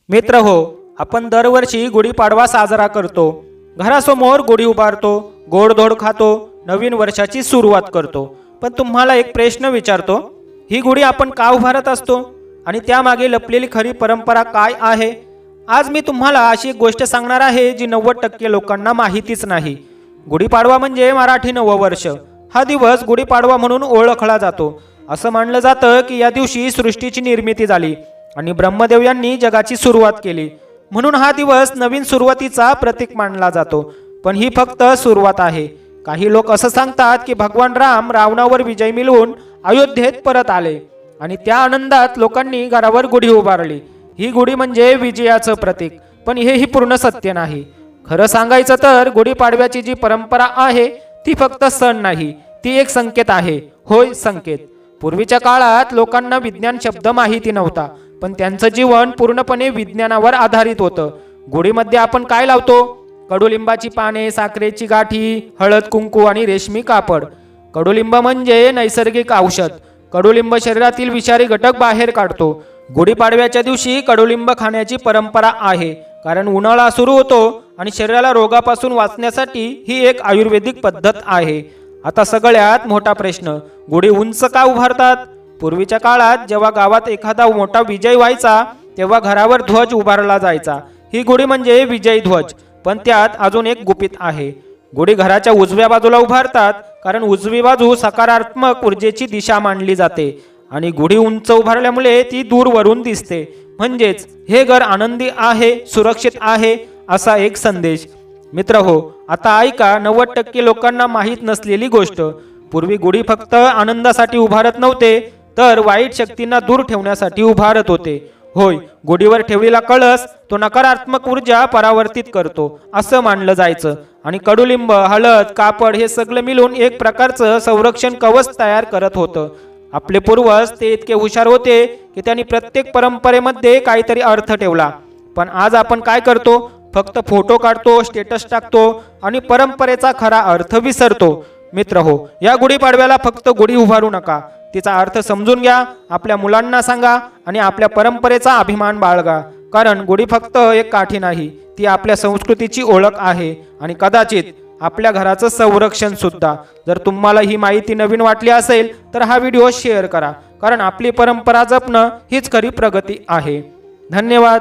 मित्र हो, आपण दरवर्षी गुढीपाडवा साजरा करतो। घरासमोर गुढी उभारतो, गोडधोड खातो, नवीन वर्षाची सुरुवात करतो। पण तुम्हाला एक प्रश्न विचारतो, ही गुढी आपण का उभारत असतो आणि त्यामागे लपलेली खरी परंपरा काय आहे? आज मी तुम्हाला अशी एक गोष्ट सांगणार आहे जी 90% लोकांना माहितीच नाही। गुढीपाडवा म्हणजे मराठी नववर्ष। हा दिवस गुढीपाडवा म्हणून ओळखला जातो। असं मानलं जातं की या दिवशी सृष्टीची निर्मिती झाली आणि ब्रह्मदेव यांनी जगाची सुरुवात केली, म्हणून हा दिवस नवीन सुरुवातीचा प्रतीक मानला जातो। पण ही फक्त सुरुवात आहे। काही लोक असं सांगतात की भगवान राम रावणावर विजय मिळवून अयोध्येत परत आले आणि त्या आनंदात लोकांनी घरावर गुढी उभारली। ही गुढी म्हणजे विजयाचं प्रतीक, पण हेही पूर्ण सत्य नाही। खरं सांगायचं तर गुढीपाडव्याची जी परंपरा आहे ती फक्त सण नाही, ती एक संकेत आहे। होय, संकेत। पूर्वीच्या काळात लोकांना विज्ञान शब्द माहिती नव्हता, पण त्यांचं जीवन पूर्णपणे विज्ञानावर आधारित होतं। गुढीमध्ये आपण काय लावतो? कडुलिंबाची पाने, साखरेची गाठी, हळद कुंकू आणि रेशमी कापड। कडुलिंब म्हणजे नैसर्गिक औषध। कडुलिंब शरीरातील विषारी घटक बाहेर काढतो। गुढीपाडव्याच्या दिवशी कडुलिंब खाण्याची परंपरा आहे, कारण उन्हाळा सुरू होतो आणि शरीराला रोगापासून वाचण्यासाठी ही एक आयुर्वेदिक पद्धत आहे। आता सगळ्यात मोठा प्रश्न, गुढी उंच का उभारतात? पूर्वीच्या काळात जेव्हा गावात एखादा मोठा विजय व्हायचा तेव्हा घरावर ध्वज उभारला जायचा। ही गुढी म्हणजे विजय ध्वज, पण त्यात अजून एक गुपित आहे। गुढी घराच्या उजव्या बाजूला उभारतात, कारण उजवी बाजू सकारात्मक ऊर्जेची दिशा मानली जाते आणि गुढी उंच उभारल्यामुळे ती दूरवरून दिसते। म्हणजेच हे घर आनंदी आहे, सुरक्षित आहे असा एक संदेश। मित्र हो, आता ऐका 90% लोकांना माहीत नसलेली गोष्ट। पूर्वी गुढी फक्त आनंदासाठी उभारत नव्हते, तर वाईट शक्तींना दूर ठेवण्यासाठी उभारत होते। होय, गुढीवर ठेवलेला कळस तो नकारात्मक ऊर्जा परावर्तित करतो असं मानलं जायचं आणि कडुलिंब, हळद, कापड हे सगळं मिळून एक प्रकारचं संरक्षण कवच तयार करत होतं। आपले पूर्वज ते इतके हुशार होते की त्यांनी प्रत्येक परंपरेमध्ये काहीतरी अर्थ ठेवला। पण आज आपण काय करतो? फक्त फोटो काढतो, स्टेटस टाकतो आणि परंपरेचा खरा अर्थ विसरतो। मित्र हो, या गुढीपाडव्याला फक्त गुढी उभारू नका, तिचा अर्थ समजून घ्या, आपल्या मुलांना सांगा आणि आपल्या परंपरेचा अभिमान बाळगा। कारण गुढी फक्त एक काठी नाही, ती आपल्या संस्कृतीची ओळख आहे आणि कदाचित आपल्या घराचं संरक्षण सुद्धा। जर तुम्हाला ही माहिती नवीन वाटली असेल तर हा व्हिडिओ शेअर करा, कारण आपली परंपरा जपणं हीच खरी प्रगती आहे। धन्यवाद।